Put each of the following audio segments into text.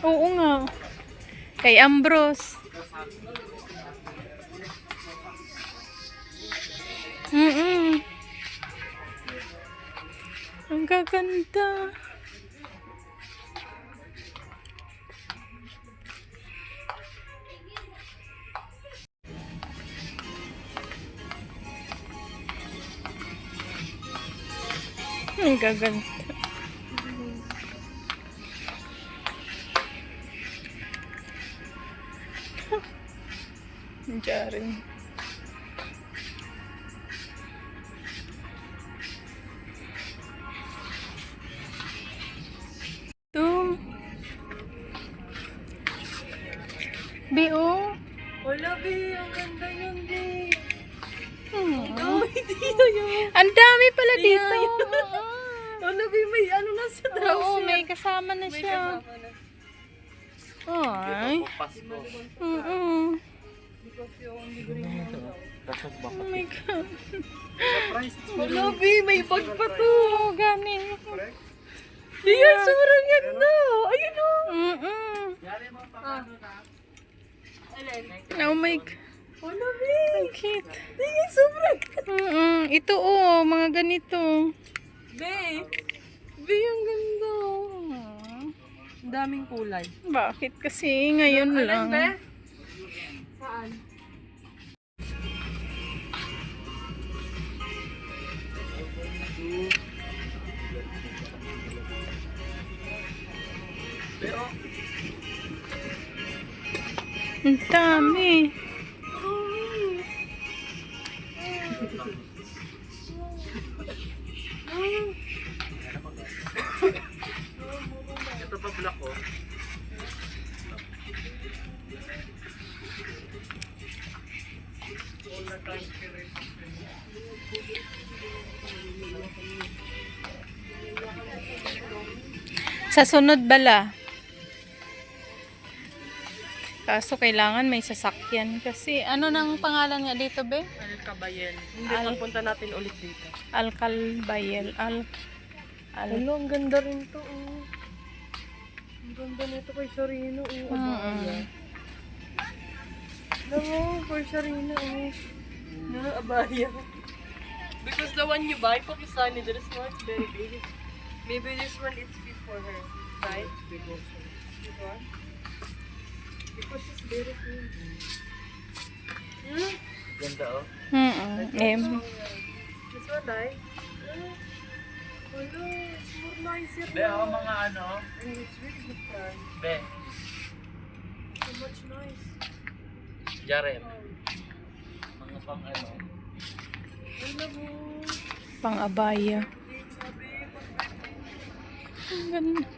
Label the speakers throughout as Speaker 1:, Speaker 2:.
Speaker 1: Oo nga. Kay Ambrose. Ang gaganda. Ang gaganda. Diyan. Ito. B.O.
Speaker 2: Wala, Bi. Ang ganda yun, Bi.
Speaker 1: Hmm.
Speaker 2: Hindi na yun.
Speaker 1: Ang dami pala
Speaker 2: Tingnan
Speaker 1: dito.
Speaker 2: yun. Ano, Bi? May ano na sa
Speaker 1: Oo,
Speaker 2: trouser.
Speaker 1: may kasama na
Speaker 2: May
Speaker 1: siya.
Speaker 2: kasama na.
Speaker 1: Ay. Oo.
Speaker 2: Because you only bring one daw.
Speaker 1: Oh my God.
Speaker 2: Wala, Bi. May bag pa to.
Speaker 1: Oo, gani.
Speaker 2: Tingnan, sobrang ganda. Ayun, o.
Speaker 1: Oh my God.
Speaker 2: Wala, Bi.
Speaker 1: Ang cute.
Speaker 2: Tingnan, sobrang ganda.
Speaker 1: Ito mga ganito.
Speaker 2: Bi. Bi, ang ganda. Ang daming kulay.
Speaker 1: Bakit kasi ngayon lang?
Speaker 2: Be? Saan?
Speaker 1: Ang dami.
Speaker 3: Ito pa black ko.
Speaker 1: Sa sunod bala. Kaso kailangan may sasakyan. Kasi ano nang pangalan nga dito, be?
Speaker 2: Alcabayel. Hindi, pagpunta natin ulit dito.
Speaker 1: Alcalbayel.
Speaker 2: Ano, ang ganda rin to. Oh. Ang ganda nito kay Sarino. Oh. Abaya. Alam mo, for Sarino. Oh. No, abaya. Because the one you buy, Pakistani, this one is very big. Maybe this one is fit for her. Right? This one? Because she's very thin.
Speaker 3: Ganda oh.
Speaker 2: This one, right? Hello, it's more nicer
Speaker 3: Be, ako
Speaker 2: now.
Speaker 3: mga ano.
Speaker 2: And it's really good price.
Speaker 3: Be,
Speaker 2: So much nice.
Speaker 3: Jaren. Mga pang ano.
Speaker 2: Alam mo.
Speaker 1: Pang-abaya.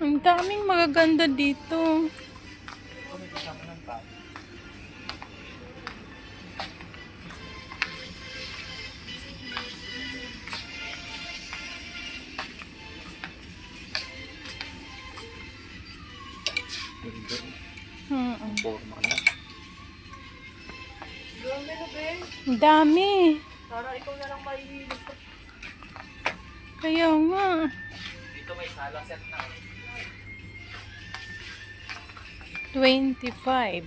Speaker 1: Ang daming magaganda dito.
Speaker 3: Kung may kasama ng pa. Forma na.
Speaker 2: Dami na, be.
Speaker 1: Ang dami.
Speaker 2: Para ikaw na lang mahihilig.
Speaker 1: Kaya nga.
Speaker 3: Dito may sala set na.
Speaker 1: 25.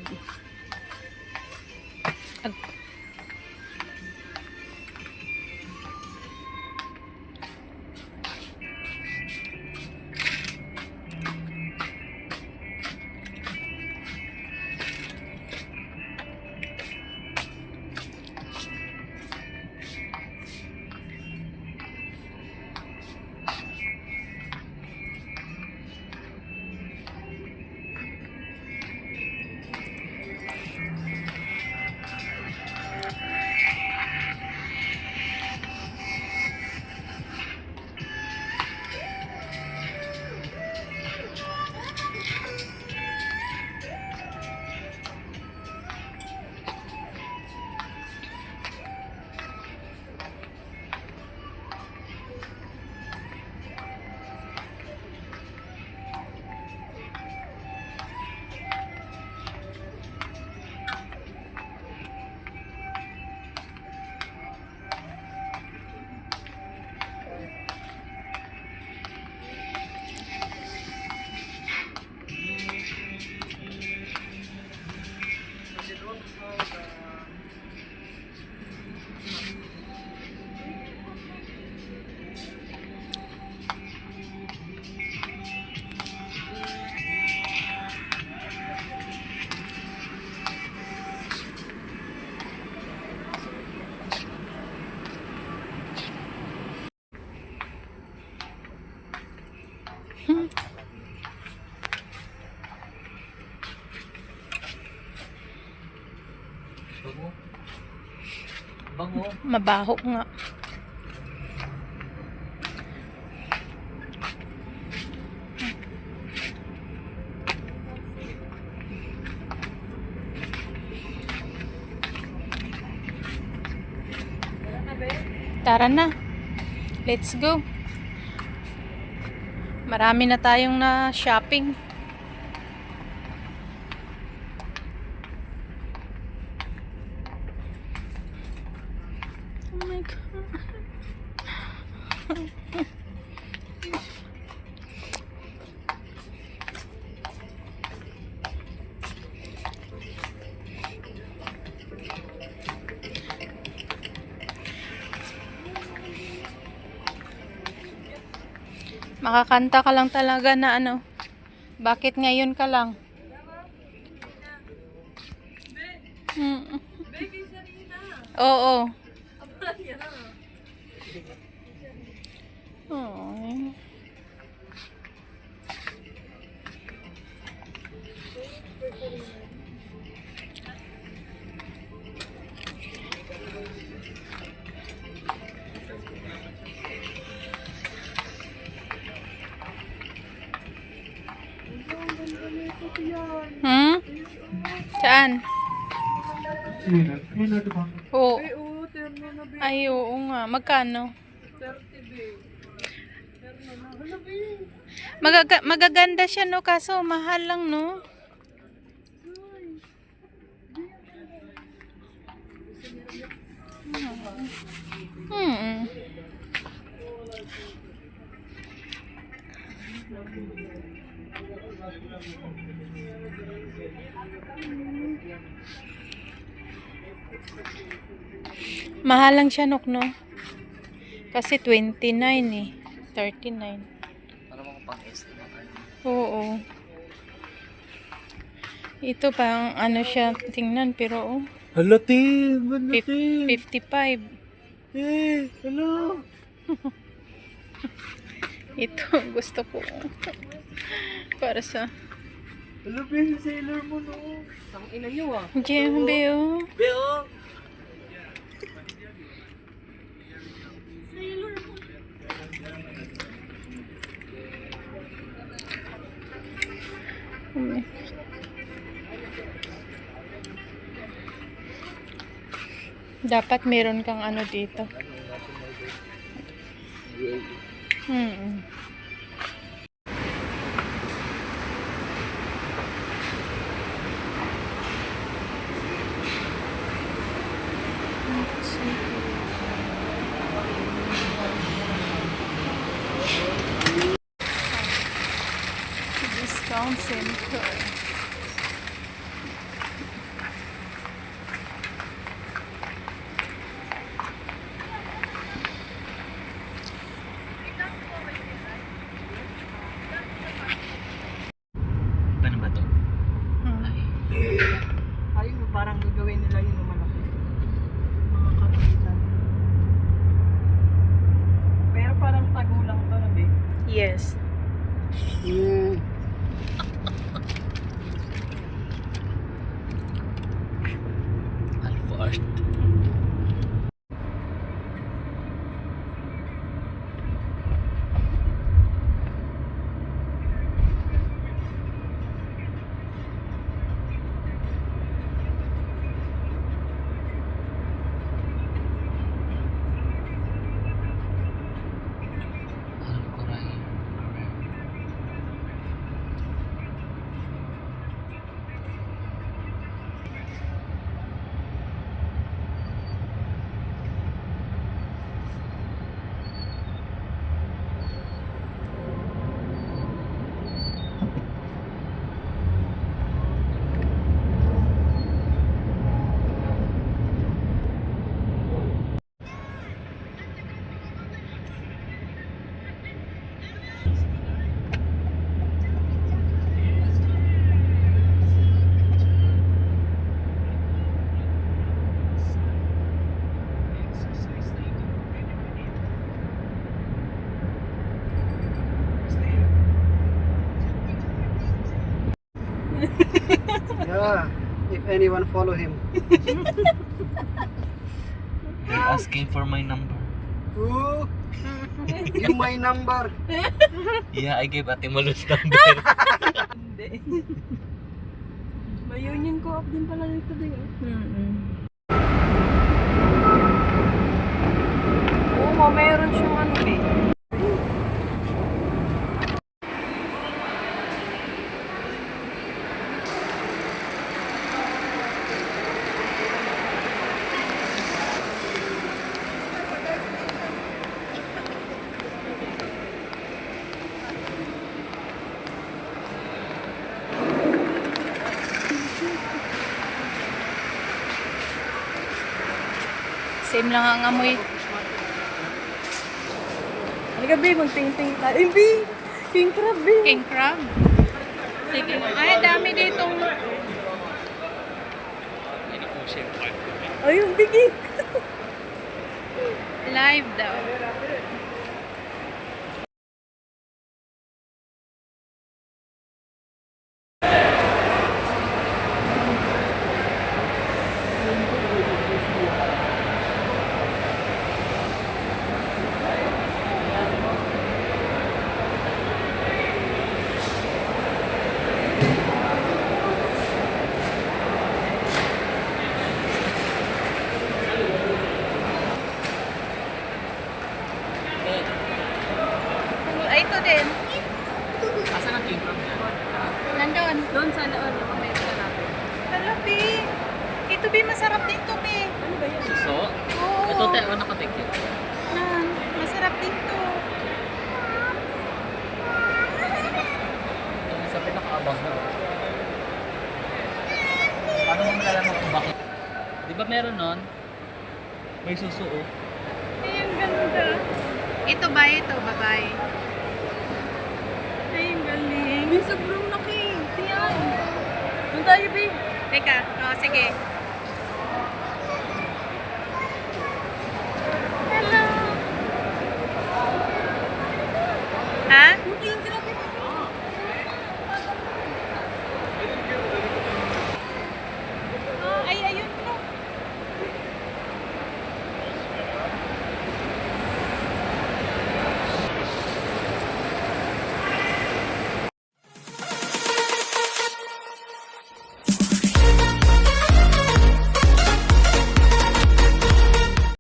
Speaker 3: bango.
Speaker 1: Mabaho nga. Tara na. Let's go. Marami na tayong na shopping. Oh my God. Makakanta ka lang talaga na ano. Bakit ngayon ka lang? Oo. Oh. Saan? Oo.
Speaker 2: Ay, oo, terno na be.
Speaker 1: Ay, oo nga. Magkano?
Speaker 2: 30 be. Terno na. Hala be.
Speaker 1: Magaganda siya, no? Kaso mahal lang, no? Hmm. Mahal lang siya, Nok, no? Kasi 29 eh. 39.
Speaker 3: Para mo pang estimate.
Speaker 1: Oo. Ito pang ano siya, tingnan, pero oh,
Speaker 3: Halati!
Speaker 1: 55.
Speaker 3: Hello!
Speaker 1: Ito, gusto ko. Para sa...
Speaker 3: Hello, Ben, sailor mo, no?
Speaker 2: Ang ina nyo ah.
Speaker 1: Jembe, oh.
Speaker 3: Beo!
Speaker 1: Dapat meron kang ano dito. Hmm. Discount center.
Speaker 3: Paano ba to?
Speaker 2: Ayun, parang gagawin nila yun ng malaki. Mga kapitan. Pero parang tagulang to na be.
Speaker 1: Yes.
Speaker 3: Alfast.
Speaker 4: Yeah, if anyone follow him.
Speaker 3: They're asking for my number.
Speaker 4: Oh, you my number.
Speaker 3: Yeah, I gave Ate Malu's number.
Speaker 2: Hindi. May union co-op din pala dito din. Oo, mayroon siyang ano eh.
Speaker 1: Same lang ang amoy.
Speaker 2: Halika, babe, magting-ting tayo. Eh, babe! King crab, babe!
Speaker 1: King crab. Sige. Ay, dami ditong
Speaker 2: Ay, yung bigay!
Speaker 1: live daw. Ay, ito din.
Speaker 3: Asan ang king crab niya?
Speaker 1: Nandun.
Speaker 2: Doon sana, ano, may sarap.
Speaker 1: Hala, Pi. Ito, Pi, masarap dito, Pi.
Speaker 2: Ano ba yan?
Speaker 3: Suso?
Speaker 1: Oo.
Speaker 3: Ito, te, ano nakatik yun?
Speaker 1: Masarap dito.
Speaker 3: Sa pinakaabang na. Paano mo malalaman kung bakit? Di ba meron nun? May suso, oh.
Speaker 1: Ay, ang ganda. Ito ba? Ito, babae. Ay, ang galing.
Speaker 2: May sobrang laki. Tiyan. Doon tayo, babe.
Speaker 1: Teka, sige. Hello. Ha?
Speaker 2: Ang